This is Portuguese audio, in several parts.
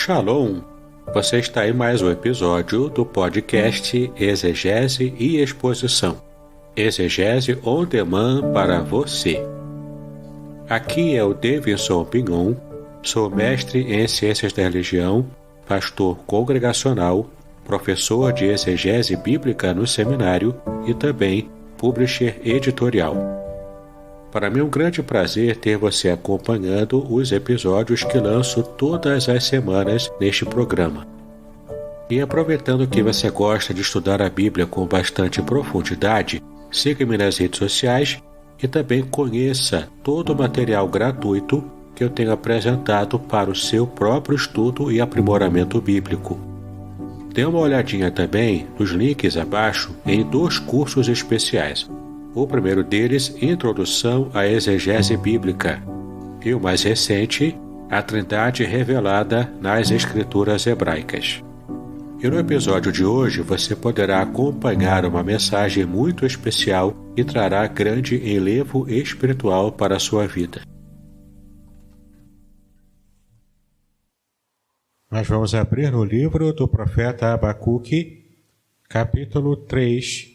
Shalom! Você está em mais um episódio do podcast Exegese e Exposição. Exegese on demand para você. Aqui é o Davidson Pignon, sou mestre em Ciências da Religião, pastor congregacional, professor de exegese bíblica no seminário e também publisher editorial. Para mim é um grande prazer ter você acompanhando os episódios que lanço todas as semanas neste programa. E aproveitando que você gosta de estudar a Bíblia com bastante profundidade, siga-me nas redes sociais e também conheça todo o material gratuito que eu tenho apresentado para o seu próprio estudo e aprimoramento bíblico. Dê uma olhadinha também nos links abaixo em 2 cursos especiais. O primeiro deles, Introdução à Exegese Bíblica, e o mais recente, A Trindade Revelada nas Escrituras Hebraicas. E no episódio de hoje você poderá acompanhar uma mensagem muito especial que trará grande enlevo espiritual para a sua vida. Nós vamos abrir no livro do profeta Abacuque, capítulo 3,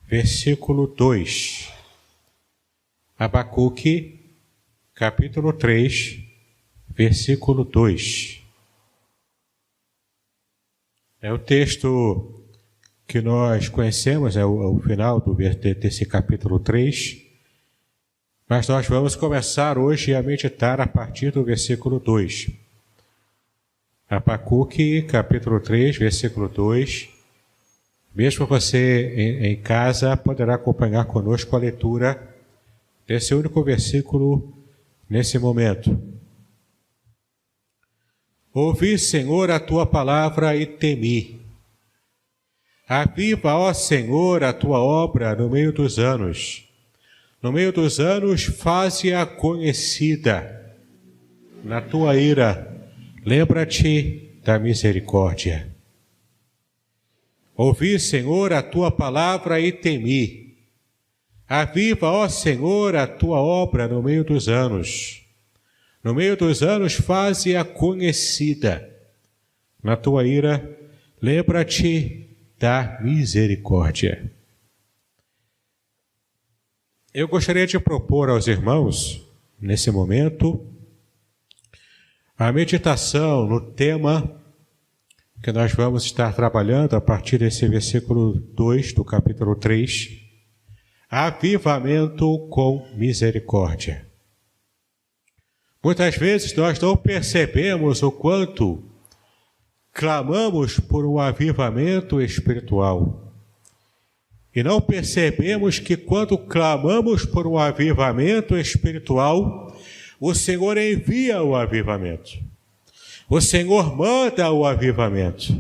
versículo 2. Abacuque, capítulo 3, versículo 2. É o texto que nós conhecemos, é o final desse capítulo 3, mas nós vamos começar hoje a meditar a partir do versículo 2. Abacuque, capítulo 3, versículo 2. Mesmo você em casa poderá acompanhar conosco a leitura desse único versículo nesse momento. Ouvi, Senhor, a tua palavra e temi. Aviva, ó Senhor, a tua obra no meio dos anos. No meio dos anos, faze-a conhecida. Na tua ira, lembra-te da misericórdia. Ouvi, Senhor, a tua palavra e temi. Aviva, ó Senhor, a tua obra no meio dos anos. No meio dos anos, faze-a conhecida. Na tua ira, lembra-te da misericórdia. Eu gostaria de propor aos irmãos, nesse momento, a meditação no tema que nós vamos estar trabalhando a partir desse versículo 2 do capítulo 3, avivamento com misericórdia. Muitas vezes nós não percebemos o quanto clamamos por um avivamento espiritual. E não percebemos que quando clamamos por um avivamento espiritual, o Senhor envia o avivamento. O Senhor manda o avivamento.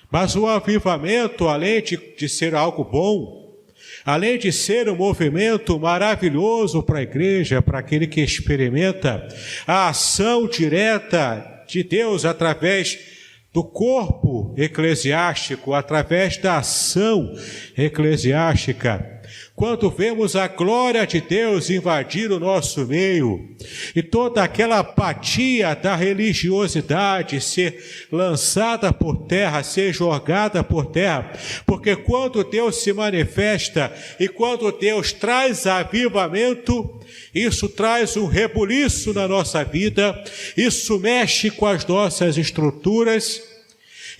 Mas o avivamento, além de ser algo bom, além de ser um movimento maravilhoso para a igreja, para aquele que experimenta a ação direta de Deus através do corpo eclesiástico, através da ação eclesiástica, quando vemos a glória de Deus invadir o nosso meio e toda aquela apatia da religiosidade ser lançada por terra, ser jogada por terra, porque quando Deus se manifesta e quando Deus traz avivamento, isso traz um rebuliço na nossa vida, isso mexe com as nossas estruturas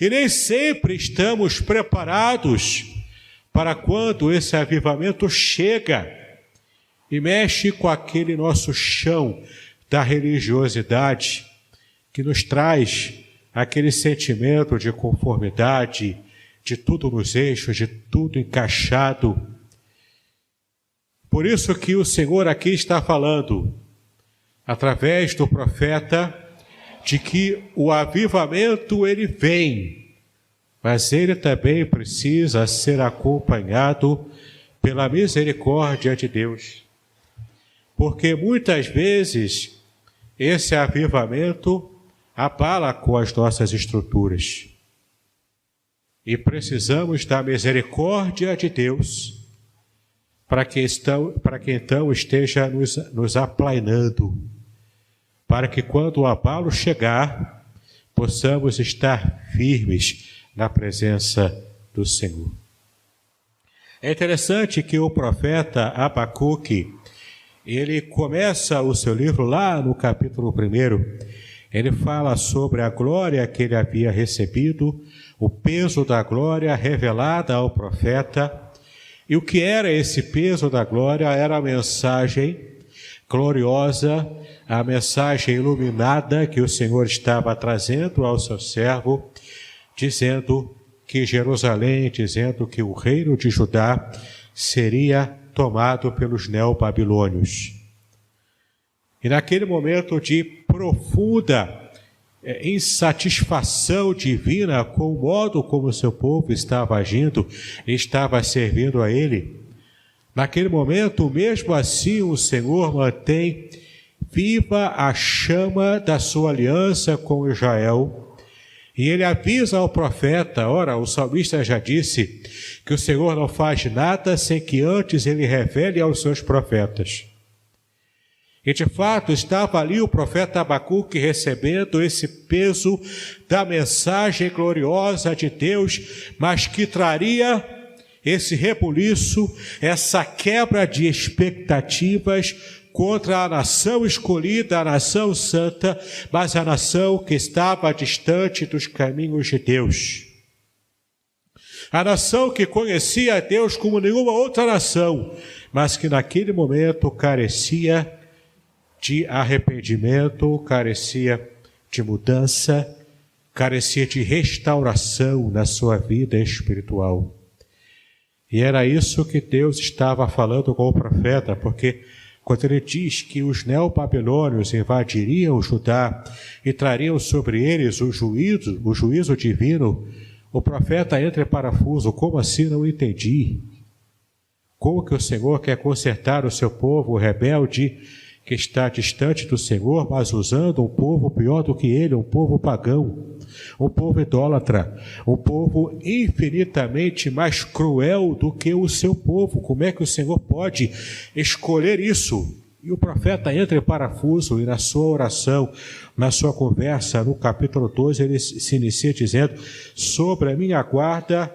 e nem sempre estamos preparados para quando esse avivamento chega e mexe com aquele nosso chão da religiosidade, que nos traz aquele sentimento de conformidade, de tudo nos eixos, de tudo encaixado. Por isso que o Senhor aqui está falando, através do profeta, de que o avivamento ele vem, mas ele também precisa ser acompanhado pela misericórdia de Deus. Porque muitas vezes esse avivamento abala com as nossas estruturas. E precisamos da misericórdia de Deus para que então esteja nos aplainando, para que quando o abalo chegar, possamos estar firmes na presença do Senhor. É interessante que o profeta Abacuque, ele começa o seu livro lá no capítulo 1, ele fala sobre a glória que ele havia recebido, o peso da glória revelada ao profeta. E o que era esse peso da glória? Era a mensagem gloriosa, a mensagem iluminada que o Senhor estava trazendo ao seu servo, dizendo que Jerusalém, dizendo que o reino de Judá seria tomado pelos neobabilônios. E naquele momento de profunda insatisfação divina com o modo como o seu povo estava agindo, estava servindo a ele, naquele momento, mesmo assim, o Senhor mantém viva a chama da sua aliança com Israel, e ele avisa ao profeta. Ora, o salmista já disse que o Senhor não faz nada sem que antes ele revele aos seus profetas. E de fato estava ali o profeta Abacuque recebendo esse peso da mensagem gloriosa de Deus, mas que traria esse rebuliço, essa quebra de expectativas contra a nação escolhida, a nação santa, mas a nação que estava distante dos caminhos de Deus. A nação que conhecia a Deus como nenhuma outra nação, mas que naquele momento carecia de arrependimento, carecia de mudança, carecia de restauração na sua vida espiritual. E era isso que Deus estava falando com o profeta, porque quando ele diz que os neobabilônios invadiriam Judá e trariam sobre eles o juízo divino, o profeta entra em parafuso. Como assim? Não entendi. Como que o Senhor quer consertar o seu povo rebelde, que está distante do Senhor, mas usando um povo pior do que ele, um povo pagão, um povo idólatra, um povo infinitamente mais cruel do que o seu povo? Como é que o Senhor pode escolher isso? E o profeta entra em parafuso, e na sua oração, na sua conversa, no capítulo 12, ele se inicia dizendo: sobre a minha guarda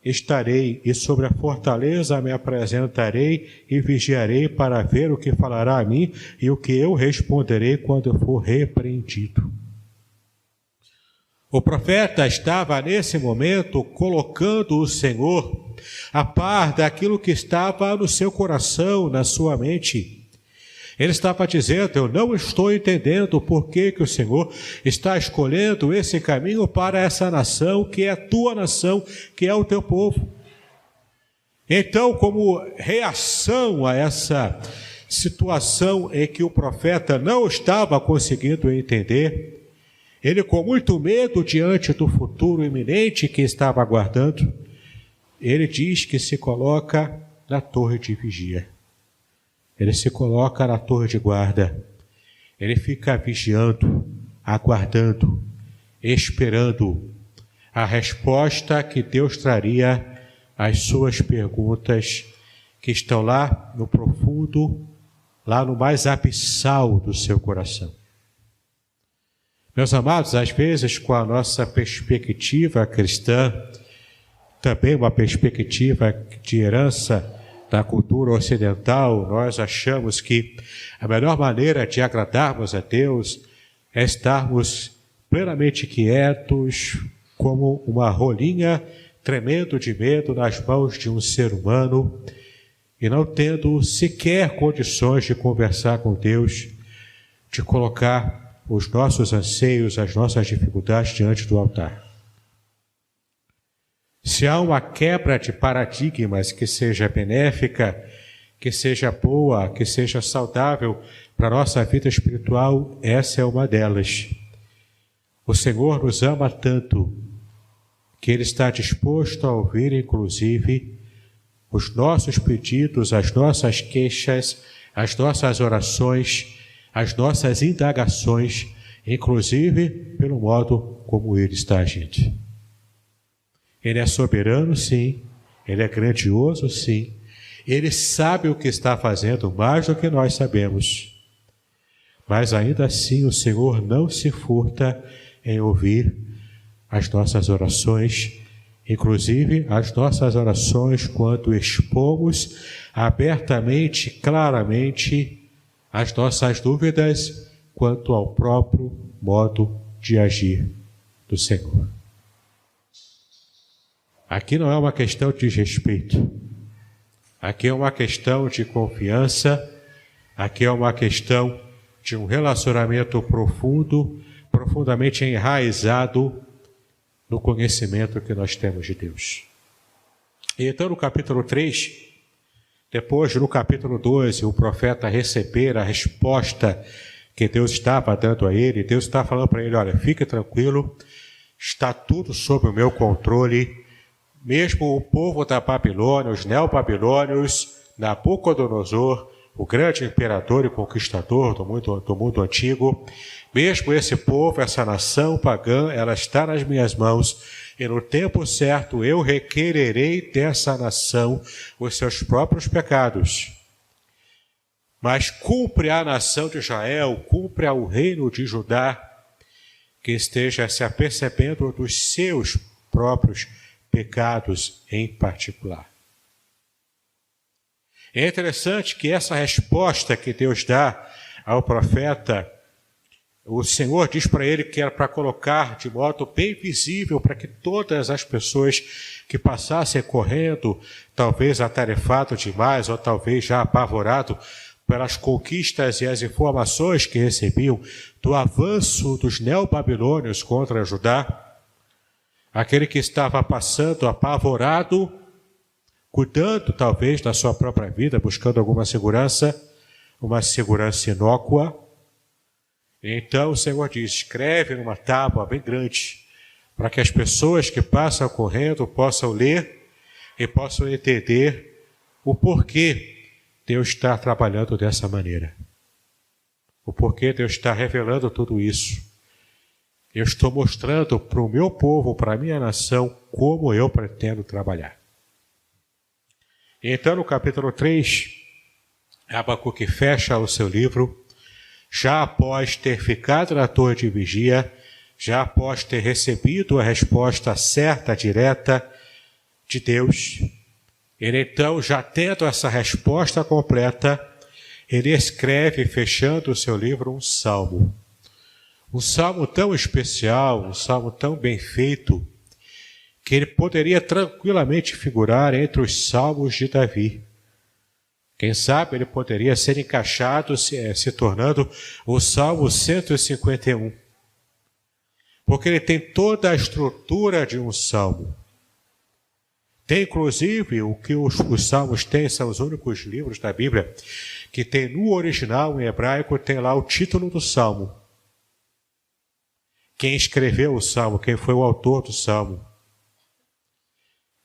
estarei, e sobre a fortaleza me apresentarei e vigiarei para ver o que falará a mim e o que eu responderei quando eu for repreendido. O profeta estava nesse momento colocando o Senhor a par daquilo que estava no seu coração, na sua mente. Ele estava dizendo: eu não estou entendendo por que o Senhor está escolhendo esse caminho para essa nação, que é a tua nação, que é o teu povo. Então, como reação a essa situação em que o profeta não estava conseguindo entender, ele, com muito medo diante do futuro iminente que estava aguardando, ele diz que se coloca na torre de vigia. Ele se coloca na torre de guarda, ele fica vigiando, aguardando, esperando a resposta que Deus traria às suas perguntas que estão lá no profundo, lá no mais abissal do seu coração. Meus amados, às vezes com a nossa perspectiva cristã, também uma perspectiva de herança da cultura ocidental, nós achamos que a melhor maneira de agradarmos a Deus é estarmos plenamente quietos, como uma rolinha tremendo de medo nas mãos de um ser humano e não tendo sequer condições de conversar com Deus, de colocar os nossos anseios, as nossas dificuldades diante do altar. Se há uma quebra de paradigmas que seja benéfica, que seja boa, que seja saudável para a nossa vida espiritual, essa é uma delas. O Senhor nos ama tanto que Ele está disposto a ouvir, inclusive, os nossos pedidos, as nossas queixas, as nossas orações, as nossas indagações, inclusive pelo modo como Ele está agindo. Ele é soberano, sim. Ele é grandioso, sim. Ele sabe o que está fazendo mais do que nós sabemos. mas ainda assim o Senhor não se furta em ouvir as nossas orações, inclusive as nossas orações quando expomos abertamente, claramente, as nossas dúvidas quanto ao próprio modo de agir do Senhor. Aqui não é uma questão de desrespeito, aqui é uma questão de confiança, aqui é uma questão de um relacionamento profundo, profundamente enraizado no conhecimento que nós temos de Deus. E então no capítulo 3, depois no capítulo 12, o profeta receber a resposta que Deus estava dando a ele, Deus está falando para ele, olha, fique tranquilo, está tudo sob o meu controle, mesmo o povo da Babilônia, os neobabilônios, Nabucodonosor, o grande imperador e conquistador do mundo antigo, mesmo esse povo, essa nação pagã, ela está nas minhas mãos, e no tempo certo eu requererei dessa nação os seus próprios pecados. Mas cumpre à nação de Israel, cumpre ao reino de Judá, que esteja se apercebendo dos seus próprios pecados em particular. É interessante que essa resposta que Deus dá ao profeta, o Senhor diz para ele que era para colocar de modo bem visível para que todas as pessoas que passassem correndo, talvez atarefado demais ou talvez já apavorado pelas conquistas e as informações que recebiam do avanço dos neobabilônios contra Judá, aquele que estava passando apavorado, cuidando talvez da sua própria vida, buscando alguma segurança, uma segurança inócua. Então o Senhor diz, escreve numa tábua bem grande, para que as pessoas que passam correndo possam ler e possam entender o porquê Deus está trabalhando dessa maneira. O porquê Deus está revelando tudo isso. Eu estou mostrando para o meu povo, para a minha nação, como eu pretendo trabalhar. Então, no capítulo 3, Abacuque fecha o seu livro, já após ter ficado na torre de vigia, já após ter recebido a resposta certa, direta de Deus, ele então, já tendo essa resposta completa, ele escreve, fechando o seu livro, um salmo. Um salmo tão especial, um salmo tão bem feito, que ele poderia tranquilamente figurar entre os salmos de Davi. Quem sabe ele poderia ser encaixado, se tornando o Salmo 151. Porque ele tem toda a estrutura de um salmo. Tem inclusive, o que os salmos têm, são os únicos livros da Bíblia, que tem no original, em hebraico, tem lá o título do salmo. Quem escreveu o salmo, quem foi o autor do salmo.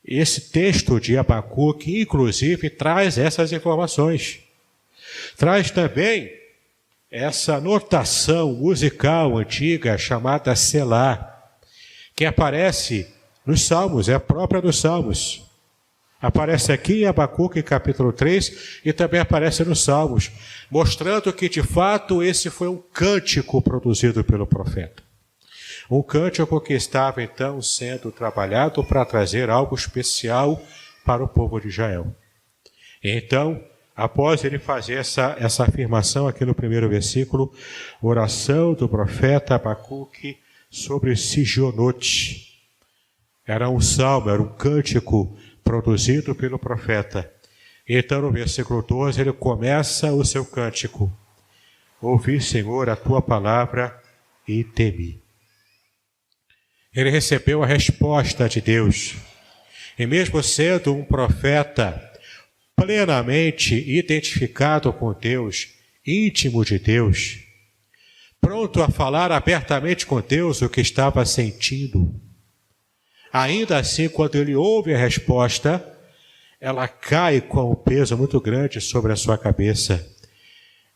Esse texto de Abacuque, inclusive, traz essas informações. Traz também essa notação musical antiga chamada Selá, que aparece nos Salmos, é a própria dos Salmos. Aparece aqui em Abacuque capítulo 3 e também aparece nos Salmos, mostrando que de fato esse foi um cântico produzido pelo profeta. Um cântico que estava então sendo trabalhado para trazer algo especial para o povo de Israel. Então, após ele fazer essa afirmação aqui no primeiro versículo, oração do profeta Abacuque sobre Sigionote. Era um salmo, era um cântico produzido pelo profeta. Então, no versículo 12, ele começa o seu cântico. Ouvi, Senhor, a tua palavra e temi. Ele recebeu a resposta de Deus. E mesmo sendo um profeta plenamente identificado com Deus, íntimo de Deus, pronto a falar abertamente com Deus o que estava sentindo, ainda assim, quando ele ouve a resposta, ela cai com um peso muito grande sobre a sua cabeça.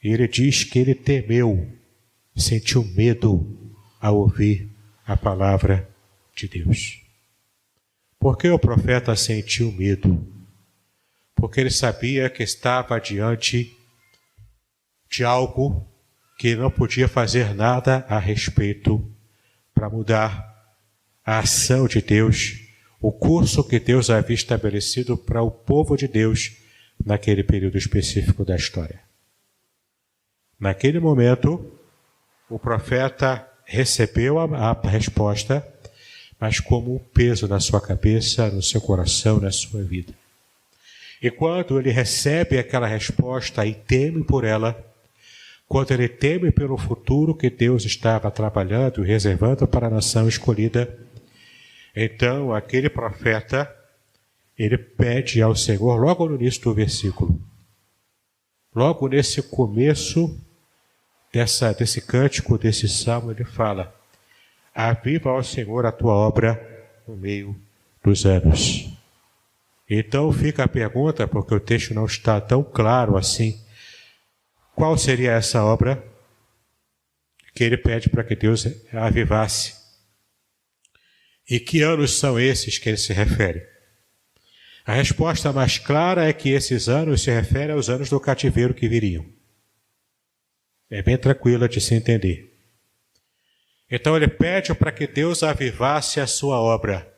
E ele diz que ele temeu, sentiu medo ao ouvir a palavra de Deus. Por que o profeta sentiu medo? Porque ele sabia que estava diante de algo que não podia fazer nada a respeito para mudar a ação de Deus, o curso que Deus havia estabelecido para o povo de Deus naquele período específico da história. Naquele momento, o profeta recebeu a resposta, mas como um peso na sua cabeça, no seu coração, na sua vida. E quando ele recebe aquela resposta e teme por ela, quando ele teme pelo futuro que Deus estava trabalhando e reservando para a nação escolhida, então aquele profeta, ele pede ao Senhor, logo no início do versículo, logo nesse começo desse cântico, desse salmo, ele fala: aviva ao Senhor a tua obra no meio dos anos. Então fica a pergunta, porque o texto não está tão claro assim, qual seria essa obra que ele pede para que Deus avivasse? E que anos são esses que ele se refere? A resposta mais clara é que esses anos se referem aos anos do cativeiro que viriam. É bem tranquila de se entender. Então ele pede para que Deus avivasse a sua obra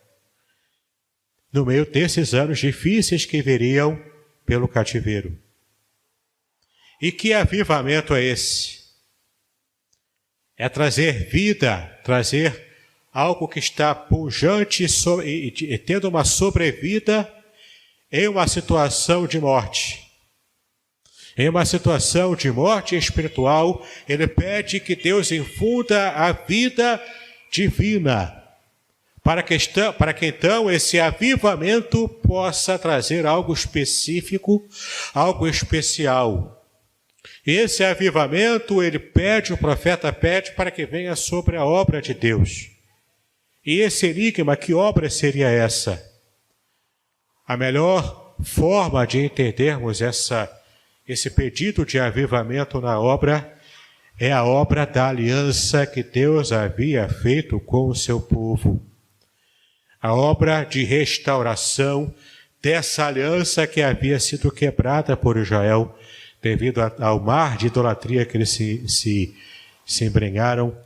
no meio desses anos difíceis que viriam pelo cativeiro. E que avivamento é esse? É trazer vida, trazer algo que está pujante e tendo uma sobrevida em uma situação de morte. Em uma situação de morte espiritual, ele pede que Deus infunda a vida divina, para que então esse avivamento possa trazer algo específico, algo especial. Esse avivamento, o profeta pede para que venha sobre a obra de Deus. E esse enigma, que obra seria essa? A melhor forma de entendermos esse pedido de avivamento na obra é a obra da aliança que Deus havia feito com o seu povo. A obra de restauração dessa aliança que havia sido quebrada por Israel devido ao mar de idolatria que eles se embrenharam,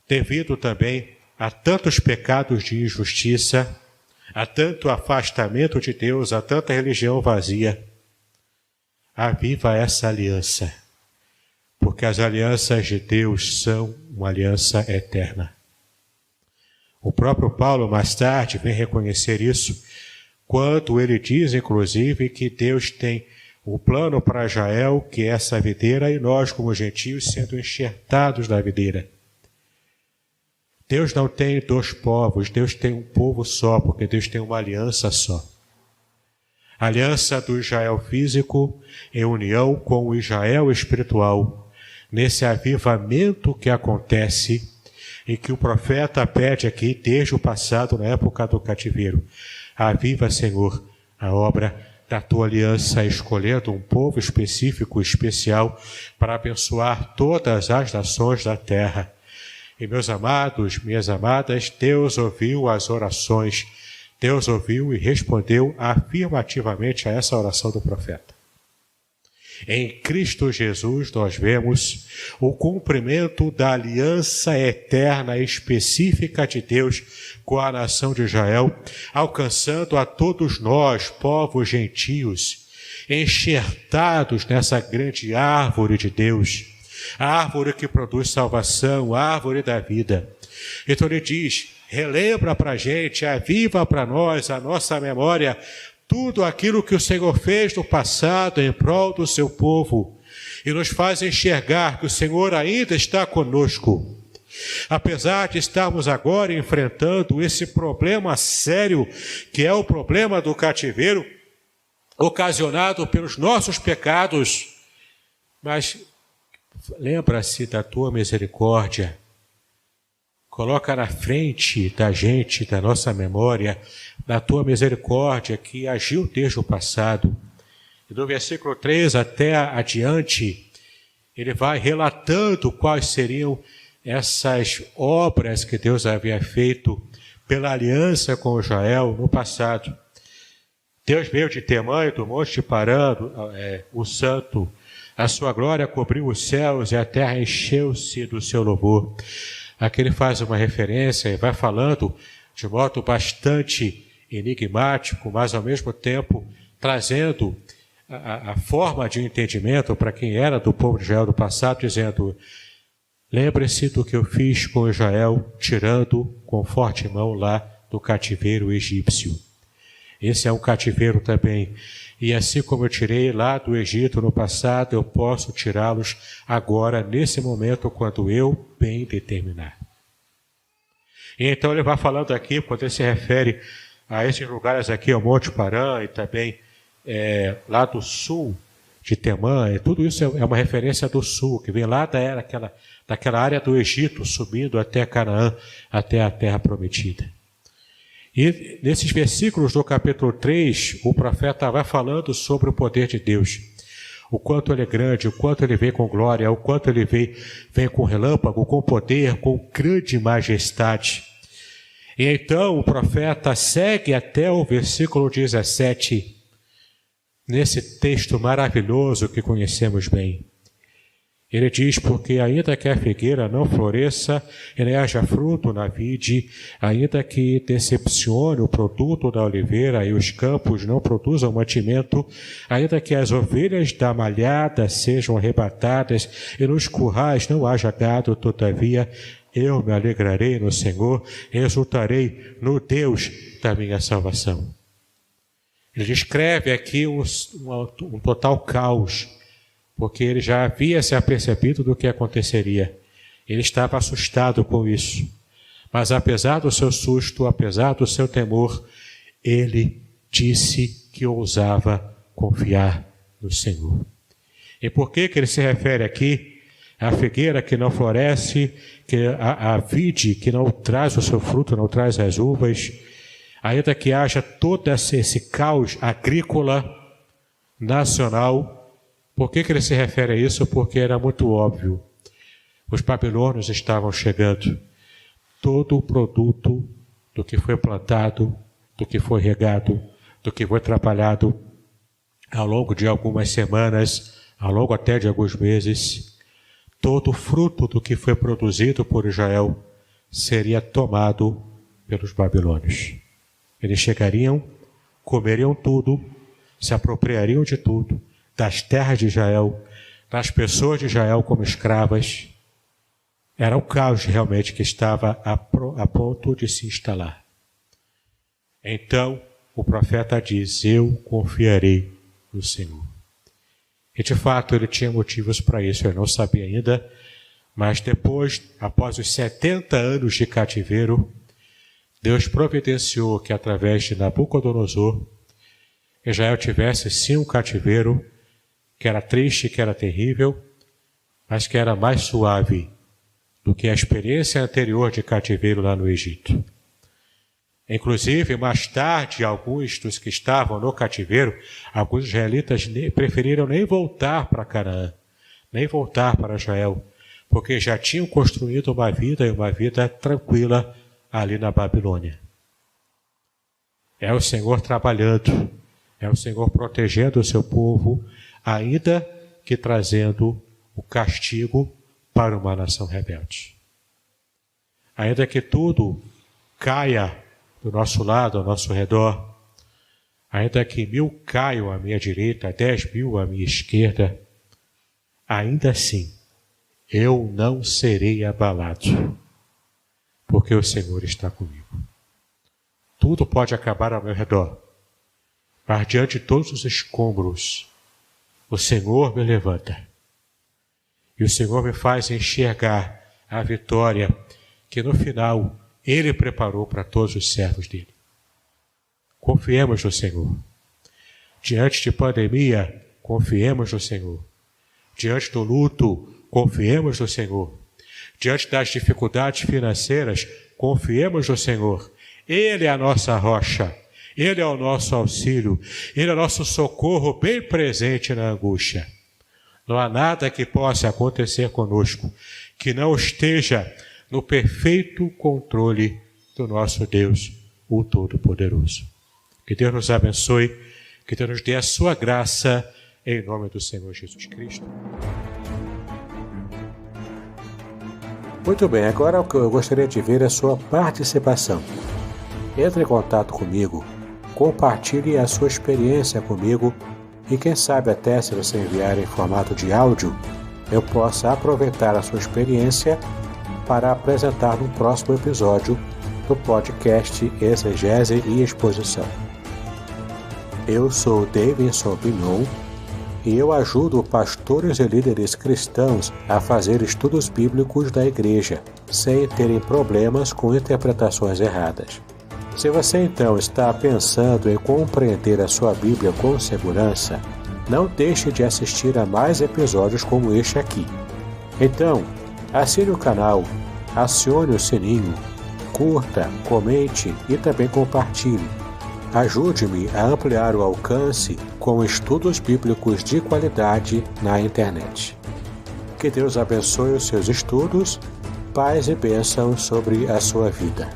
devido também a tantos pecados de injustiça, a tanto afastamento de Deus, a tanta religião vazia. Aviva essa aliança, porque as alianças de Deus são uma aliança eterna. O próprio Paulo, mais tarde, vem reconhecer isso, quando ele diz, inclusive, que Deus tem o plano para Israel, que é essa videira, e nós, como gentios, sendo enxertados na videira. Deus não tem dois povos, Deus tem um povo só, porque Deus tem uma aliança só. A aliança do Israel físico em união com o Israel espiritual, nesse avivamento que acontece e que o profeta pede aqui desde o passado, na época do cativeiro. Aviva, Senhor, a obra da tua aliança, escolhendo um povo específico, especial, para abençoar todas as nações da terra. E meus amados, minhas amadas, Deus ouviu as orações, Deus ouviu e respondeu afirmativamente a essa oração do profeta. Em Cristo Jesus nós vemos o cumprimento da aliança eterna e específica de Deus com a nação de Israel, alcançando a todos nós, povos gentios, enxertados nessa grande árvore de Deus, a árvore que produz salvação, a árvore da vida. Então ele diz, relembra para a gente, aviva para nós a nossa memória, tudo aquilo que o Senhor fez no passado em prol do seu povo e nos faz enxergar que o Senhor ainda está conosco. Apesar de estarmos agora enfrentando esse problema sério, que é o problema do cativeiro, ocasionado pelos nossos pecados, mas lembra-se da tua misericórdia. Coloca na frente da gente, da nossa memória, da tua misericórdia que agiu desde o passado. E do versículo 3 até adiante, ele vai relatando quais seriam essas obras que Deus havia feito pela aliança com Israel no passado. Deus veio de Temã, do Monte Parã, o santo, A sua glória cobriu os céus e a terra encheu-se do seu louvor. Aqui ele faz uma referência e vai falando de modo bastante enigmático, mas ao mesmo tempo trazendo a forma de entendimento para quem era do povo de Israel do passado, dizendo: lembre-se do que eu fiz com Israel, tirando com forte mão lá do cativeiro egípcio. Esse é um cativeiro também. E assim como eu tirei lá do Egito no passado, eu posso tirá-los agora, nesse momento, quando eu bem determinar. E então ele vai falando aqui, quando ele se refere a esses lugares aqui, ao Monte Parã e também lá do sul de Temã, tudo isso é uma referência do sul, que vem lá daquela área do Egito, subindo até Canaã, até a terra prometida. E nesses versículos do capítulo 3, o profeta vai falando sobre o poder de Deus. O quanto ele é grande, o quanto ele vem com glória, o quanto ele vem com relâmpago, com poder, com grande majestade. E então o profeta segue até o versículo 17, nesse texto maravilhoso que conhecemos bem. Ele diz: porque ainda que a figueira não floresça e nem haja fruto na vide, ainda que decepcione o produto da oliveira e os campos não produzam mantimento, ainda que as ovelhas da malhada sejam arrebatadas e nos currais não haja gado, todavia eu me alegrarei no Senhor, exultarei no Deus da minha salvação. Ele descreve aqui um total caos, porque ele já havia se apercebido do que aconteceria. Ele estava assustado com isso. Mas apesar do seu susto, apesar do seu temor, ele disse que ousava confiar no Senhor. E por que ele se refere aqui à figueira que não floresce, que a vide que não traz o seu fruto, não traz as uvas, ainda que haja todo esse caos agrícola nacional? Por que ele se refere a isso? Porque era muito óbvio. Os babilônios estavam chegando. Todo o produto do que foi plantado, do que foi regado, do que foi trabalhado ao longo de algumas semanas, ao longo até de alguns meses, todo o fruto do que foi produzido por Israel seria tomado pelos babilônios. Eles chegariam, comeriam tudo, se apropriariam de tudo, das terras de Israel, das pessoas de Israel como escravas. Era um caos realmente que estava a ponto de se instalar. Então o profeta diz: eu confiarei no Senhor. E de fato ele tinha motivos para isso, eu não sabia ainda, mas depois, após os 70 anos de cativeiro, Deus providenciou que através de Nabucodonosor, Israel tivesse sim um cativeiro, que era triste, que era terrível, mas que era mais suave do que a experiência anterior de cativeiro lá no Egito. Inclusive, mais tarde, alguns dos que estavam no cativeiro, alguns israelitas preferiram nem voltar para Canaã, nem voltar para Israel, porque já tinham construído uma vida tranquila ali na Babilônia. É o Senhor trabalhando, é o Senhor protegendo o seu povo, ainda que trazendo o castigo para uma nação rebelde. Ainda que tudo caia do nosso lado, ao nosso redor, ainda que 1000 caiam à minha direita, 10.000 à minha esquerda, ainda assim, eu não serei abalado, porque o Senhor está comigo. Tudo pode acabar ao meu redor, mas diante de todos os escombros, o Senhor me levanta. E o Senhor me faz enxergar a vitória que no final Ele preparou para todos os servos dele. Confiemos no Senhor. Diante de pandemia, confiemos no Senhor. Diante do luto, confiemos no Senhor. Diante das dificuldades financeiras, confiemos no Senhor. Ele é a nossa rocha. Ele é o nosso auxílio, Ele é o nosso socorro bem presente na angústia. Não há nada que possa acontecer conosco que não esteja no perfeito controle do nosso Deus, o Todo-Poderoso. Que Deus nos abençoe, que Deus nos dê a sua graça Em nome do Senhor Jesus Cristo. Muito bem, agora eu gostaria de ver a sua participação. Entre em contato comigo, compartilhe a sua experiência comigo e quem sabe até se você enviar em formato de áudio, eu possa aproveitar a sua experiência para apresentar no próximo episódio do podcast Exegese e Exposição. Eu sou Davidson Pignon e eu ajudo pastores e líderes cristãos a fazer estudos bíblicos da igreja, sem terem problemas com interpretações erradas. Se você então está pensando em compreender a sua Bíblia com segurança, não deixe de assistir a mais episódios como este aqui. Então, assine o canal, acione o sininho, curta, comente e também compartilhe. Ajude-me a ampliar o alcance com estudos bíblicos de qualidade na internet. Que Deus abençoe os seus estudos, paz e bênção sobre a sua vida.